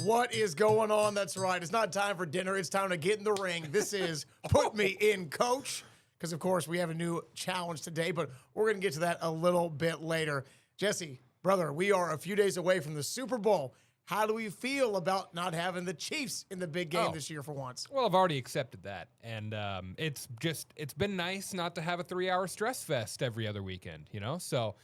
What is going on? That's right. It's not time for dinner. It's time to get in the ring. This is Put Me In, Coach. Because, of course, we have a new challenge today, but we're going to get to that a little bit later. Jesse, brother, we are a few days away from the Super Bowl. How do we feel about not having the Chiefs in the big game this year for once? Well, I've already accepted that. And it's been nice not to have a 3-hour stress fest every other weekend, you know? So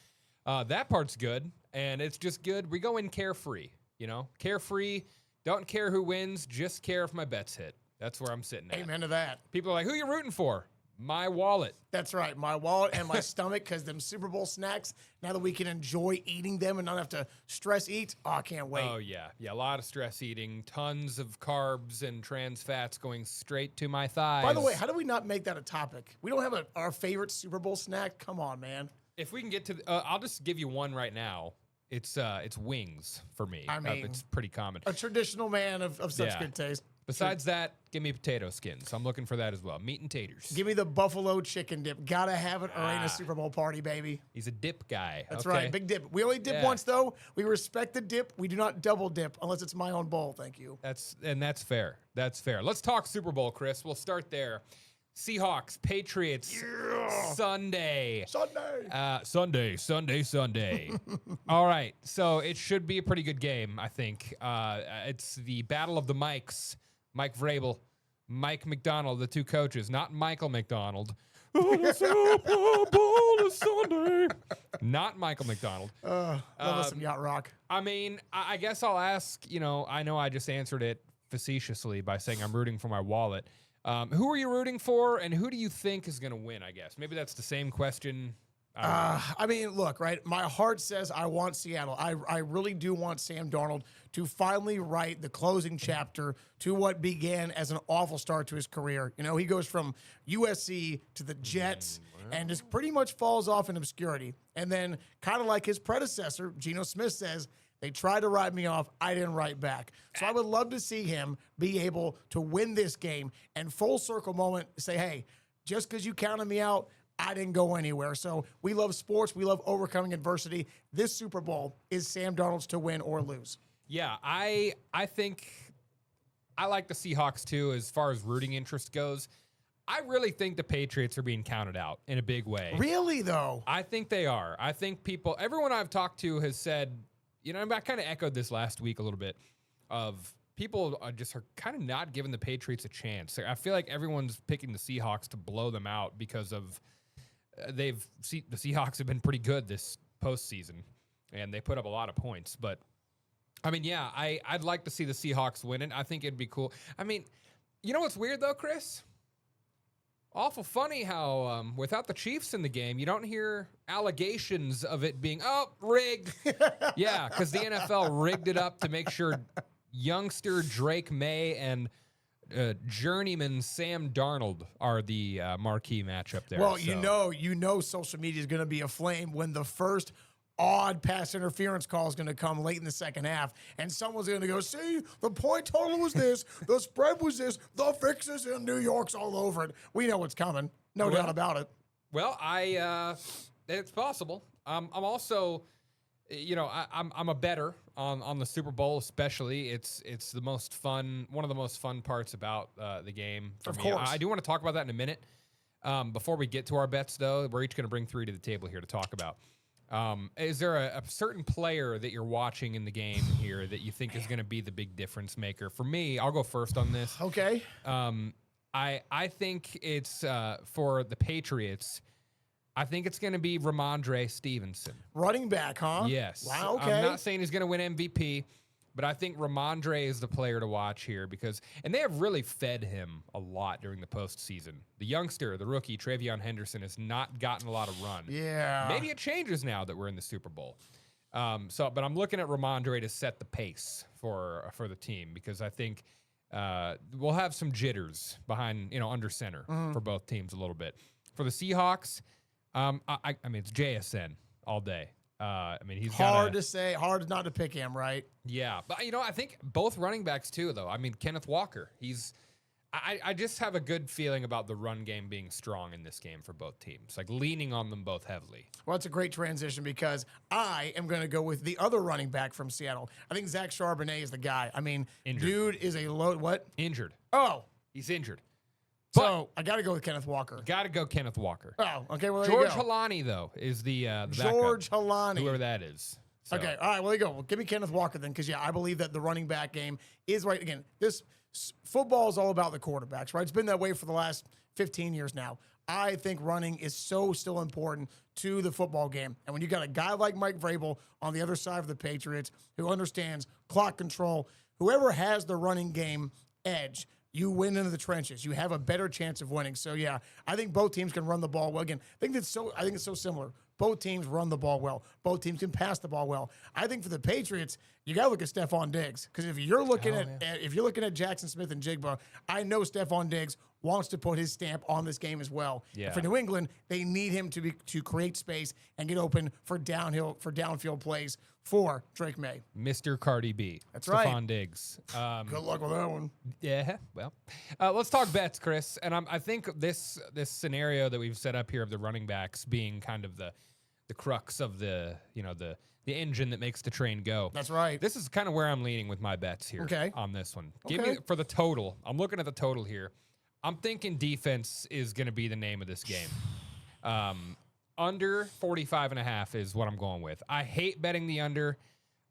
that part's good. And it's just good. We go in carefree. You know, carefree, don't care who wins, just care if my bets hit. That's where I'm sitting at. Amen to that. People are like, who you rooting for? My wallet. That's right, my wallet and my stomach, because them Super Bowl snacks, now that we can enjoy eating them and not have to stress eat, I can't wait. Oh, yeah. Yeah, a lot of stress eating, tons of carbs and trans fats going straight to my thighs. By the way, how do we not make that a topic? We don't have our favorite Super Bowl snack? Come on, man. If we can get to, I'll just give you one right now. It's wings for me. I mean, it's pretty common. A traditional man of such Yeah. good taste. Besides that, give me potato skins. I'm looking for that as well. Meat and taters. Give me the buffalo chicken dip. Gotta have it or ain't a Super Bowl party, baby. He's a dip guy. That's okay? right, big dip. We only dip once, though. We respect the dip. We do not double dip unless it's my own bowl. Thank you. That's fair. That's fair. Let's talk Super Bowl, Chris. We'll start there. Seahawks, Patriots, Sunday. Sunday. All right. So it should be a pretty good game, I think. It's the battle of the Mikes. Mike Vrabel, Mike McDonald, the two coaches, not Michael McDonald. The Super Bowl is Sunday. Not Michael McDonald. Love us some yacht rock. I mean, I guess I'll ask, I know I just answered it facetiously by saying I'm rooting for my wallet. Who are you rooting for, and who do you think is going to win, I guess? Maybe that's the same question. I mean, look, right? My heart says I want Seattle. I really do want Sam Darnold to finally write the closing chapter to what began as an awful start to his career. You know, he goes from USC to the Jets and just pretty much falls off in obscurity. And then, kind of like his predecessor, Geno Smith says, they tried to write me off. I didn't write back. So I would love to see him be able to win this game and full circle moment say, hey, just because you counted me out, I didn't go anywhere. So we love sports. We love overcoming adversity. This Super Bowl is Sam Darnold's to win or lose. Yeah, I think I like the Seahawks too as far as rooting interest goes. I really think the Patriots are being counted out in a big way. Really, though? I think they are. I think everyone I've talked to has said, I kind of echoed this last week a little bit of people are kind of not giving the Patriots a chance. I feel like everyone's picking the Seahawks to blow them out because of the Seahawks have been pretty good this postseason, and they put up a lot of points. But, I mean, yeah, I'd like to see the Seahawks win it. I think it'd be cool. I mean, you know what's weird, though, Chris? Awful funny how without the Chiefs in the game, you don't hear allegations of it being, rigged. Yeah, because the NFL rigged it up to make sure youngster Drake May and journeyman Sam Darnold are the marquee matchup there. Well, you know social media is going to be aflame when the first odd pass interference call is going to come late in the second half, and someone's going to go, see, the point total was this, the spread was this, the fixes in New York's all over it. We know what's coming. No doubt about it. Well, it's possible. I'm also, I'm a bettor on the Super Bowl, especially. It's the most fun, one of the most fun parts about the game for me. Course. I do want to talk about that in a minute. Before we get to our bets, though, we're each going to bring 3 to the table here to talk about. Is there a certain player that you're watching in the game here that you think is going to be the big difference maker? For me, I'll go first on this. Okay. I think it's for the Patriots. I think it's going to be Ramondre Stevenson. Running back, huh? Yes. Wow, okay. I'm not saying he's going to win MVP, but I think Ramondre is the player to watch here and they have really fed him a lot during the postseason. The youngster, the rookie, Travion Henderson, has not gotten a lot of run. Yeah. Maybe it changes now that we're in the Super Bowl. But I'm looking at Ramondre to set the pace for the team because I think we'll have some jitters behind, under center for both teams a little bit. For the Seahawks, I mean, it's JSN all day. He's hard to say, hard not to pick him, right? Yeah, but I think both running backs too, though. I mean, Kenneth Walker, I just have a good feeling about the run game being strong in this game for both teams, like leaning on them both heavily. Well, it's a great transition because I am going to go with the other running back from Seattle. I think Zach Charbonnet is the guy. I mean, Injured. dude is a load. What? Injured. Oh, He's injured. so I got to go with Kenneth Walker. Got to go Kenneth Walker. Oh, okay. Well, there George you go. Halani, though, is the backup, George Halani. whoever that is. So, Okay. All right. Well, there you go. Well, give me Kenneth Walker then, because I believe that the running back game is right. Again, this football is all about the quarterbacks, right? It's been that way for the last 15 years now. I think running is still important to the football game. And when you got a guy like Mike Vrabel on the other side of the Patriots who understands clock control, whoever has the running game edge, you win into the trenches. You have a better chance of winning. So yeah, I think both teams can run the ball well. Again, I think it's so similar. Both teams run the ball well. Both teams can pass the ball well. I think for the Patriots, you got to look at Stephon Diggs, because if you're looking at Jackson Smith and Jigba, I know Stephon Diggs wants to put his stamp on this game as well. Yeah. For New England, they need him to create space and get open for downfield plays for Drake May. Mr. Cardi B. That's right. Stephon Diggs. Good luck with that one. Yeah, well, let's talk bets, Chris. And I think this scenario that we've set up here of the running backs being kind of the crux of the engine that makes the train go. That's right. This is kind of where I'm leaning with my bets here. Okay. On this one. Okay. Give me for the total. I'm looking at the total here. I'm thinking defense is going to be the name of this game. Under 45.5 is what I'm going with. I hate betting the under.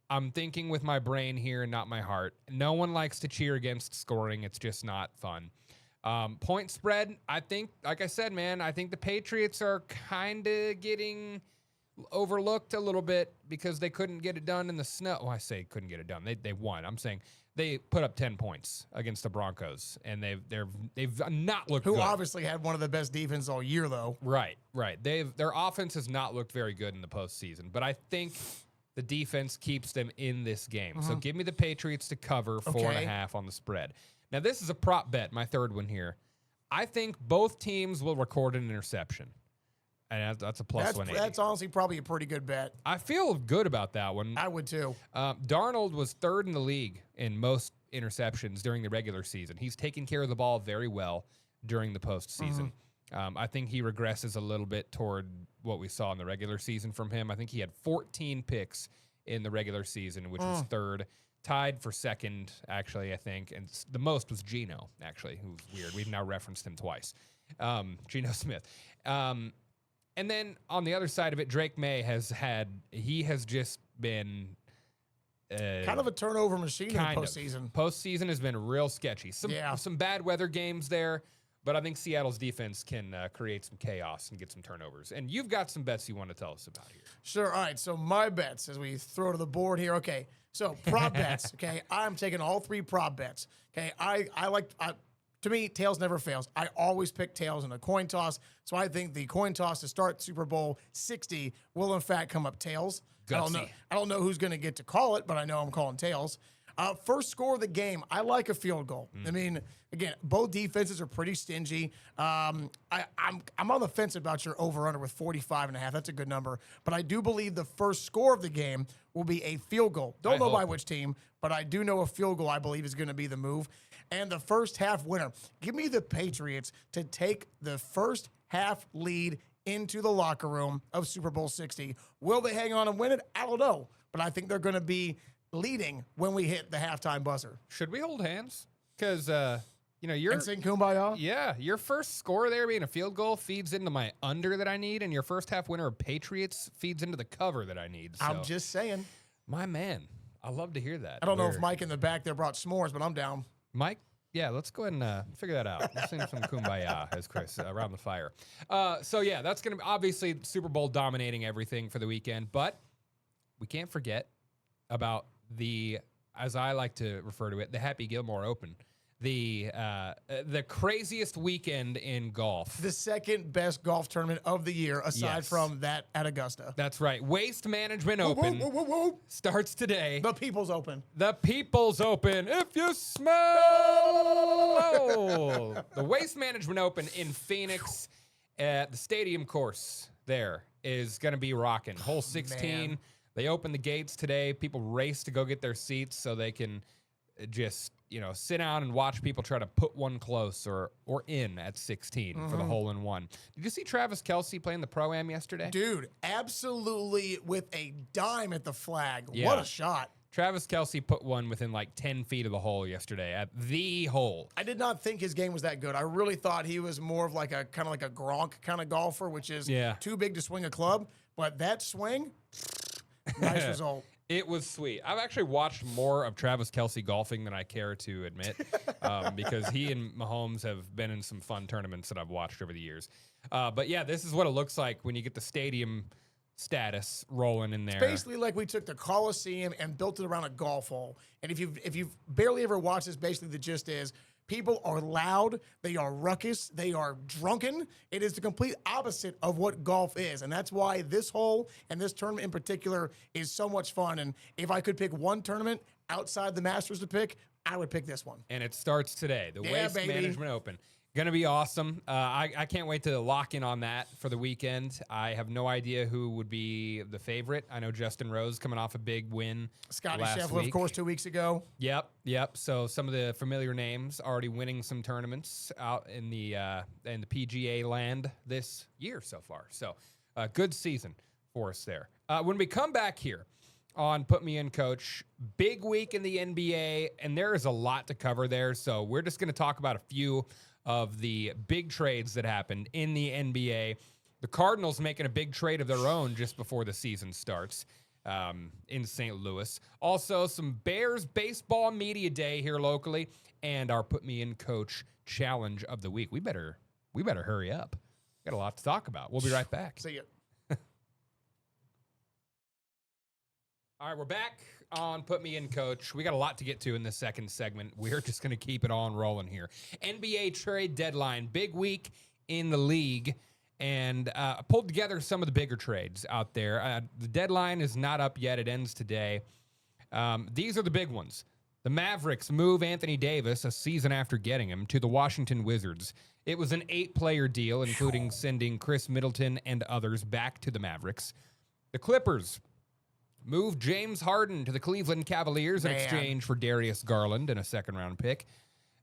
I'm thinking with my brain here and not my heart. No one likes to cheer against scoring. It's just not fun. Point spread, I think, like I said, man, I think the Patriots are kind of getting overlooked a little bit because they couldn't get it done in the snow. Well, I say couldn't get it done. They won. I'm saying they put up 10 points against the Broncos, and they've not looked Who good. obviously had one of the best defenses all year, though. Right. Their offense has not looked very good in the postseason, but I think the defense keeps them in this game. So give me the Patriots to cover 4.5 on the spread. Now, this is a prop bet, my third one here. I think both teams will record an interception. And that's a plus 180. That's honestly probably a pretty good bet. I feel good about that one. I would too. Darnold was third in the league in most interceptions during the regular season. He's taking care of the ball very well during the postseason. I think he regresses a little bit toward what we saw in the regular season from him. I think he had 14 picks in the regular season, which was third. Tied for second, actually, I think. And the most was Geno, actually, who's weird. We've now referenced him twice. Geno Smith. And then on the other side of it, Drake May has just been kind of a turnover machine in the postseason. Postseason has been real sketchy. Some bad weather games there, but I think Seattle's defense can create some chaos and get some turnovers. And you've got some bets you want to tell us about here. Sure. All right. So my bets as we throw to the board here. Okay. So prop bets. Okay. I'm taking all three prop bets. Okay. To me, tails never fails. I always pick tails in a coin toss. So I think the coin toss to start Super Bowl 60 will in fact come up tails. Gutsy. I don't know who's going to get to call it, but I know I'm calling tails. First score of the game, I like a field goal. I mean, again, both defenses are pretty stingy. I'm on the fence about your over-under with 45.5. That's a good number. But I do believe the first score of the game will be a field goal. Don't know by which team, but I do know a field goal, I believe, is going to be the move. And the first half winner. Give me the Patriots to take the first half lead into the locker room of Super Bowl 60. Will they hang on and win it? I don't know. But I think they're going to be leading when we hit the halftime buzzer. Should we hold hands? Because, you're... And sing Kumbaya? Yeah, your first score there being a field goal feeds into my under that I need, and your first half winner of Patriots feeds into the cover that I need. So. I'm just saying. My man. I love to hear that. I don't know if Mike in the back there brought s'mores, but I'm down. Mike? Yeah, let's go ahead and figure that out. Let's sing some Kumbaya, as Chris, around the fire. So, yeah, that's going to be obviously Super Bowl dominating everything for the weekend, but we can't forget about the, as I like to refer to it, the Happy Gilmore Open. The craziest weekend in golf. The second best golf tournament of the year, aside from that at Augusta. That's right. Waste Management Open starts today. The People's Open. The People's Open. If you smell the Waste Management Open in Phoenix at the stadium course there is going to be rocking. Hole 16. Man. They open the gates today. People race to go get their seats so they can just, sit down and watch people try to put one close or in at 16 for the hole in one. Did you see Travis Kelce playing the Pro-Am yesterday? Dude, absolutely with a dime at the flag. Yeah. What a shot. Travis Kelce put one within like 10 feet of the hole yesterday at the hole. I did not think his game was that good. I really thought he was more of like a kind of like a Gronk kind of golfer, which is too big to swing a club. But that swing, nice result. It was sweet. I've actually watched more of Travis Kelce golfing than I care to admit, because he and Mahomes have been in some fun tournaments that I've watched over the years. But yeah, this is what it looks like when you get the stadium status rolling in there. It's basically like we took the Coliseum and built it around a golf hole. And if you've barely ever watched this, basically the gist is people are loud, they are ruckus, they are drunken. It is the complete opposite of what golf is. And that's why this hole and this tournament in particular is so much fun. And if I could pick one tournament outside the Masters to pick, I would pick this one. And it starts today, the Waste baby. Management Open. Going to be awesome. I can't wait to lock in on that for the weekend. I have no idea who would be the favorite. I know Justin Rose coming off a big win Scotty last Scheffler, week. of course, 2 weeks ago. Yep. So some of the familiar names already winning some tournaments out in the PGA land this year so far. So good season for us there. When we come back here on Put Me In, Coach, big week in the NBA, and there is a lot to cover there. So we're just going to talk about a few of the big trades that happened in the NBA. The Cardinals making a big trade of their own just before the season starts in St. Louis. Also, some Bears baseball media day here locally, and our Put Me In, Coach challenge of the week. We better hurry up. Got a lot to talk about. We'll be right back. See ya. All right, we're back on Put Me In, Coach. We got a lot to get to in this second segment. We're just going to keep it on rolling here. NBA trade deadline, big week in the league, and pulled together some of the bigger trades out there. The deadline is not up yet. It ends today. These are the big ones. The Mavericks move Anthony Davis a season after getting him to the Washington Wizards. It was an 8-player deal, including sending Chris Middleton and others back to the Mavericks. The Clippers moved James Harden to the Cleveland Cavaliers in exchange for Darius Garland and a second-round pick.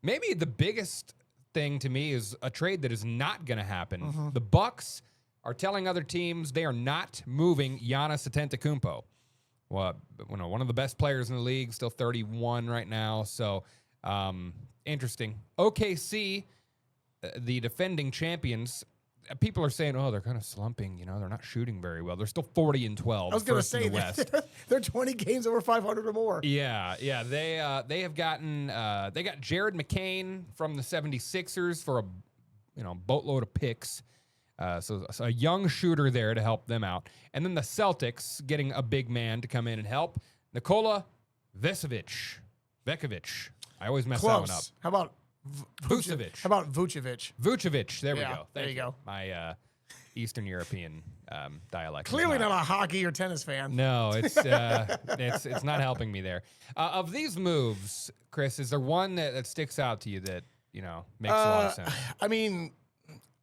Maybe the biggest thing to me is a trade that is not going to happen. The Bucks are telling other teams they are not moving Giannis Antetokounmpo. Well, one of the best players in the league, still 31 right now. So, interesting. OKC, the defending champions, people are saying, oh, they're kind of slumping. They're not shooting very well. They're still 40-12. I was going to say in the West. They're 20 games over 500 or more. Yeah. They have gotten they got Jared McCain from the 76ers for a boatload of picks. So a young shooter there to help them out. And then the Celtics getting a big man to come in and help. Nikola Vucevic. I always mess that one up. How about Vucevic. How about Vucevic? Vucevic. There we go. There you go. My Eastern European dialect. Clearly not a hockey or tennis fan. No, it's not helping me there. Of these moves, Chris, is there one that sticks out to you that makes a lot of sense? I mean,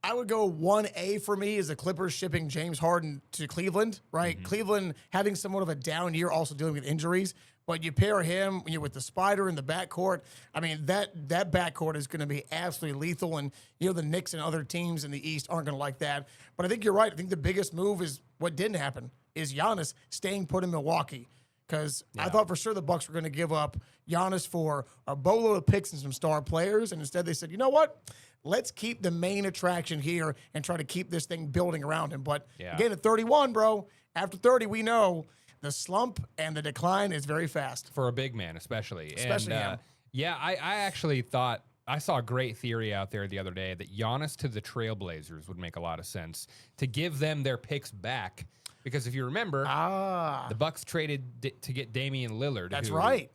I would go 1A for me is the Clippers shipping James Harden to Cleveland, right? Cleveland having somewhat of a down year, also dealing with injuries. But you pair him with the Spider in the backcourt. I mean, that backcourt is going to be absolutely lethal. And, the Knicks and other teams in the East aren't going to like that. But I think you're right. I think the biggest move is what didn't happen is Giannis staying put in Milwaukee. Because I thought for sure the Bucks were going to give up Giannis for a boatload of picks and some star players. And instead they said, you know what? Let's keep the main attraction here and try to keep this thing building around him. But again, at 31, bro, after 30, we know the slump and the decline is very fast. For a big man, especially. Especially him. Yeah, I actually thought, I saw a great theory out there the other day that Giannis to the Trailblazers would make a lot of sense to give them their picks back. Because if you remember, the Bucks traded to get Damian Lillard. That's right.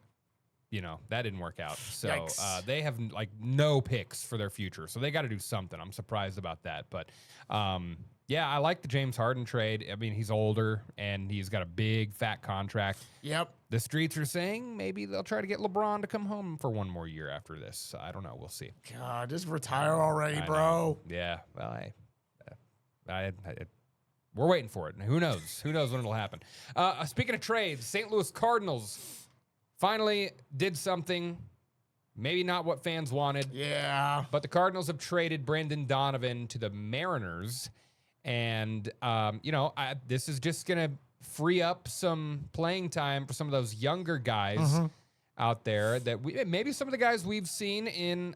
That didn't work out. So they have no picks for their future. So they got to do something. I'm surprised about that. But I like the James Harden trade. I mean, he's older and he's got a big fat contract. Yep. The streets are saying maybe they'll try to get LeBron to come home for one more year after this. I don't know. We'll see. God, just retire already, bro. Know. Yeah. Well, we're waiting for it. Who knows? Who knows when it'll happen? Speaking of trades, St. Louis Cardinals finally did something, maybe not what fans wanted, Yeah. but the Cardinals have traded Brendan Donovan to the Mariners. And, this is just going to free up some playing time for some of those younger guys out there that maybe some of the guys we've seen in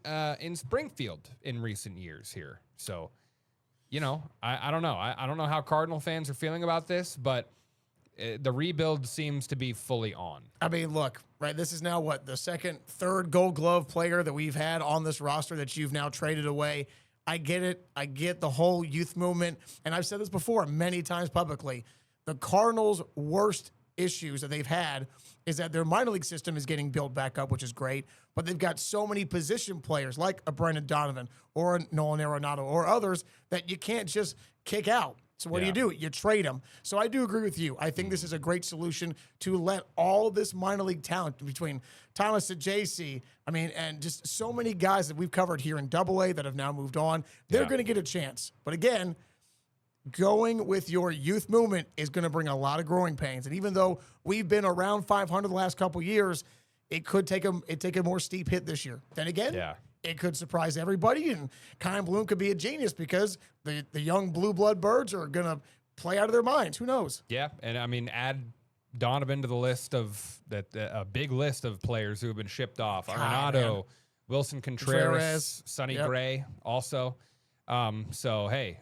Springfield in recent years here. So, I don't know. I don't know how Cardinal fans are feeling about this, but the rebuild seems to be fully on. I mean, look, right? This is now the second, third Gold Glove player that we've had on this roster that you've now traded away. I get it. I get the whole youth movement. And I've said this before many times publicly. The Cardinals' worst issues that they've had is that their minor league system is getting built back up, which is great. But they've got so many position players like a Brendan Donovan or a Nolan Arenado or others that you can't just kick out. So what do? You trade them. So I do agree with you. I think this is a great solution to let all this minor league talent between Thomas and JC, and just so many guys that we've covered here in AA that have now moved on, they're going to get a chance. But again, going with your youth movement is going to bring a lot of growing pains. And even though we've been around 500 the last couple of years, it could take a more steep hit this year. Then again, it could surprise everybody, and Kyle Bloom could be a genius because the young blue blood birds are going to play out of their minds. Who knows? Yeah, and add Donovan to the list of a big list of players who have been shipped off. Arenado, Wilson Contreras, Sonny Gray also. So, hey,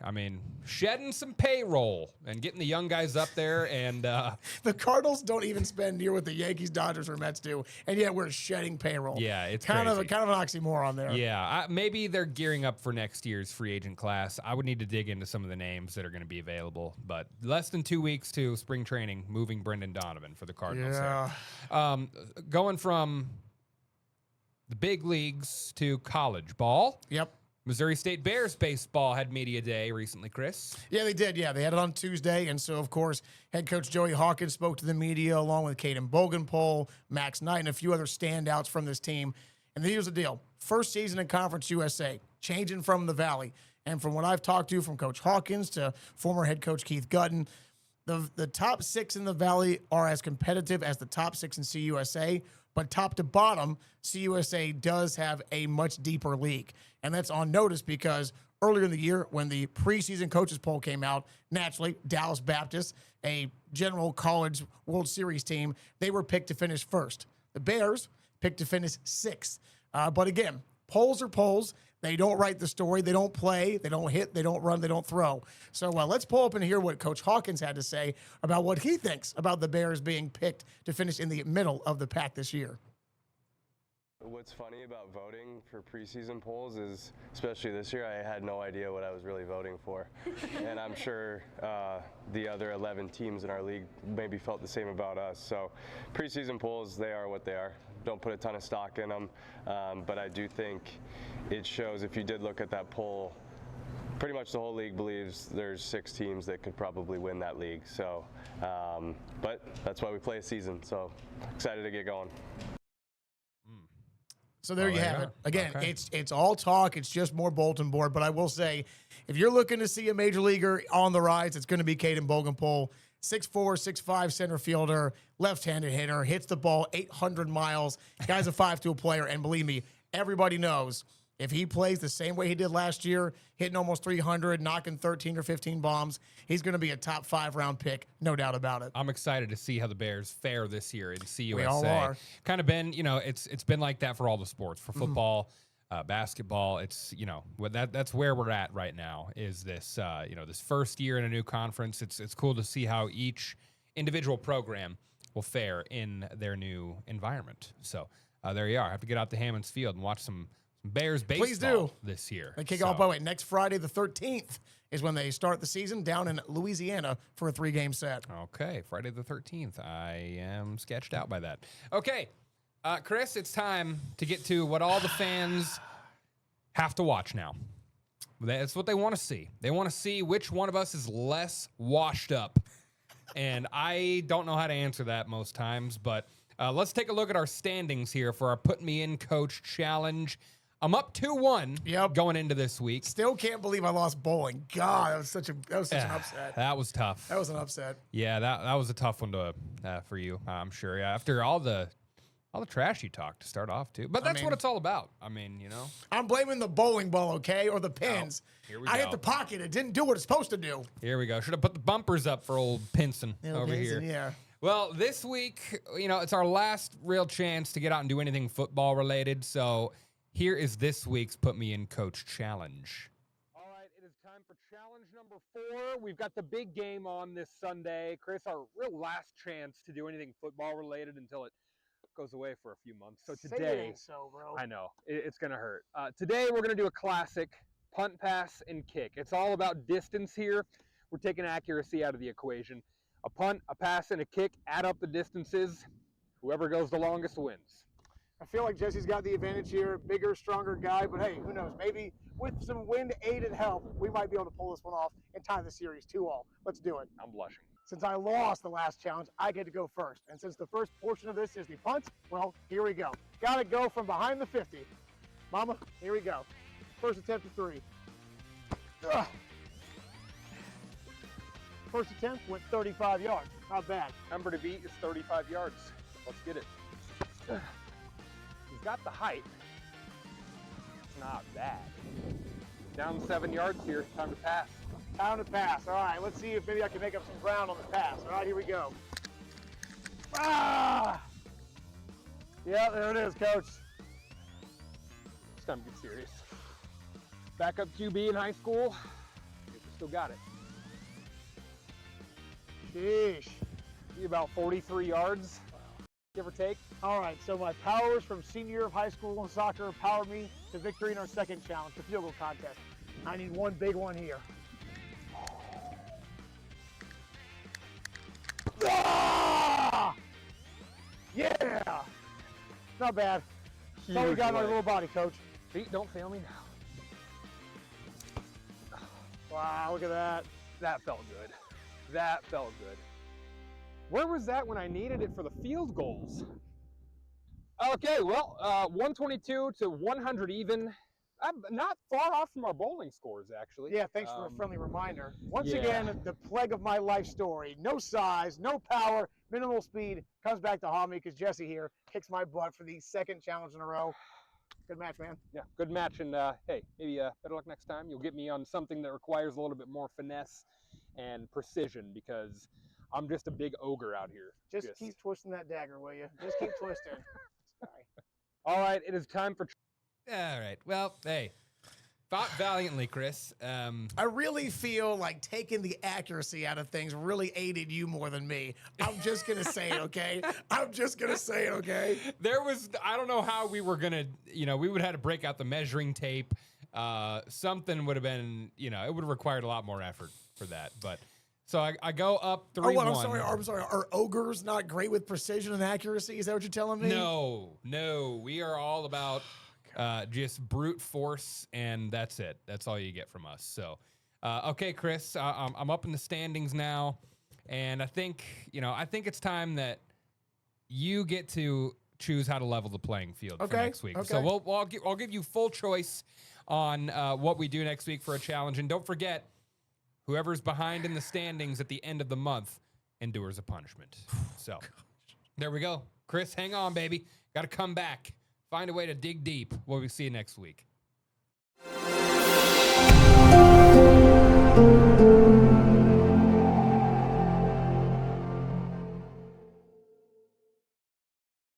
shedding some payroll and getting the young guys up there. And the Cardinals don't even spend near what the Yankees, Dodgers, or Mets do, and yet we're shedding payroll. Yeah, it's kind crazy. of an oxymoron there. Yeah, maybe they're gearing up for next year's free agent class. I would need to dig into some of the names that are going to be available. But less than 2 weeks to spring training, moving Brendan Donovan for the Cardinals. Yeah. Going from the big leagues to college ball. Yep. Missouri State Bears baseball had media day recently, Chris. Yeah, they did. Yeah, they had it on Tuesday. And so, of course, head coach Joey Hawkins spoke to the media along with Caden Bogenpole, Max Knight, and a few other standouts from this team. And here's the deal. First season in Conference USA, changing from the Valley. And from what I've talked to, from Coach Hawkins to former head coach Keith Gutton, the top six in the Valley are as competitive as the top six in CUSA. But top to bottom, CUSA does have a much deeper league. And that's on notice because earlier in the year when the preseason coaches poll came out, naturally, Dallas Baptist, a general college World Series team, they were picked to finish first. The Bears picked to finish sixth. But again, polls are polls. They don't write the story. They don't play. They don't hit. They don't run. They don't throw. So let's pull up and hear what Coach Hawkins had to say about what he thinks about the Bears being picked to finish in the middle of the pack this year. What's funny about voting for preseason polls is, especially this year, I had no idea what I was really voting for. And I'm sure the other 11 teams in our league maybe felt the same about us. So preseason polls, they are what they are. Don't put a ton of stock in them. But I do think it shows, if you did look at that poll, pretty much the whole league believes there's 6 teams that could probably win that league. So, but that's why we play a season. So excited to get going. So there you have it. Again, it's all talk. It's just more bulletin board. But I will say, if you're looking to see a major leaguer on the rise, it's going to be Caden Bogenpole. 6'4", 6'5", center fielder, left-handed hitter, hits the ball 800 miles. Guy's a 5-tool player. And believe me, everybody knows if he plays the same way he did last year, hitting almost 300, knocking 13 or 15 bombs, he's going to be a top 5-round pick, no doubt about it. I'm excited to see how the Bears fare this year in CUSA. We all are. Kind of been, it's been like that for all the sports, for football, basketball. It's, that's where we're at right now. Is this, this first year in a new conference. It's cool to see how each individual program will fare in their new environment. So there you are. I have to get out to Hammonds Field and watch some Bears baseball. Please do. This year. They kick off, by the way, next Friday the 13th is when they start the season down in Louisiana for a 3-game set. Okay, Friday the 13th. I am sketched out by that. Okay, Chris, it's time to get to what all the fans have to watch now. That's what they want to see. They want to see which one of us is less washed up. And I don't know how to answer that most times, but let's take a look at our standings here for our Put Me In Coach Challenge. I'm up 2-1 going into this week. Still can't believe I lost bowling. God, that was such an upset. That was tough. That was an upset. Yeah, that was a tough one to for you, I'm sure. Yeah, after all the all the trash you talk to start off too. But that's what it's all about. I mean, I'm blaming the bowling ball, okay, or the pins. here we I go. hit the pocket. It didn't do what it's supposed to do. Here we go. Should have put the bumpers up for old Pinson over here. Yeah. Well, this week, it's our last real chance to get out and do anything football related. So here is this week's Put Me in Coach Challenge. All right, it is time for challenge number 4. We've got the big game on this Sunday. Chris, our real last chance to do anything football related until it goes away for a few months. So Say it today, ain't so, bro. I know, it's going to hurt. Today, we're going to do a classic punt, pass, and kick. It's all about distance here. We're taking accuracy out of the equation. A punt, a pass, and a kick, add up the distances. Whoever goes the longest wins. I feel like Jesse's got the advantage here, bigger, stronger guy, but hey, who knows? Maybe with some wind-aided help, we might be able to pull this one off and tie the series 2-all. Let's do it. I'm blushing. Since I lost the last challenge, I get to go first. And since the first portion of this is the punt, well, here we go. Gotta go from behind the 50. Mama, here we go. First attempt at 3. Ugh. First attempt went 35 yards. Not bad. Number to beat is 35 yards. Let's get it. He's got the height. It's not bad. Down 7 yards here. Time to pass. Time to pass. All right, let's see if maybe I can make up some ground on the pass. All right, here we go. Ah! Yeah, there it is, Coach. It's time to get serious. Backup QB in high school. We still got it. Sheesh. Be about 43 yards, give or take. All right, so my powers from senior year of high school in soccer powered me to victory in our second challenge, the field goal contest. I need one big one here. Ah! Yeah! Not bad. That's all we got in our little body, Coach. Feet, don't fail me now. Wow, look at that. That felt good. That felt good. Where was that when I needed it for the field goals? Okay, well, 122 to 100 even. I'm not far off from our bowling scores, actually. Yeah, thanks for a friendly reminder. Once yeah. again, the plague of my life story. No size, no power, minimal speed. Comes back to haunt me because Jesse here kicks my butt for the second challenge in a row. Good match, man. Yeah, good match. And hey, maybe better luck next time. You'll get me on something that requires a little bit more finesse and precision because I'm just a big ogre out here. Just keep twisting that dagger, will you? Just keep twisting. Sorry. All right, it is time for... All right. Well, hey, fought valiantly, Chris. I really feel like taking the accuracy out of things really aided you more than me. I'm just going to say it, okay? I'm just going to say it, okay? I don't know how we were going to, we would have had to break out the measuring tape. Something would have been, it would have required a lot more effort for that. But so I go up 3-1. Oh, I'm sorry. Are ogres not great with precision and accuracy? Is that what you're telling me? No. We are all about just brute force, and that's it. That's all you get from us. So, okay, Chris, I'm up in the standings now, and I think it's time that you get to choose how to level the playing field for next week. Okay. So I'll give you full choice on what we do next week for a challenge, and don't forget, whoever's behind in the standings at the end of the month endures a punishment. So, there we go. Chris, hang on, baby. Got to come back. Find a way to dig deep. We'll see you next week.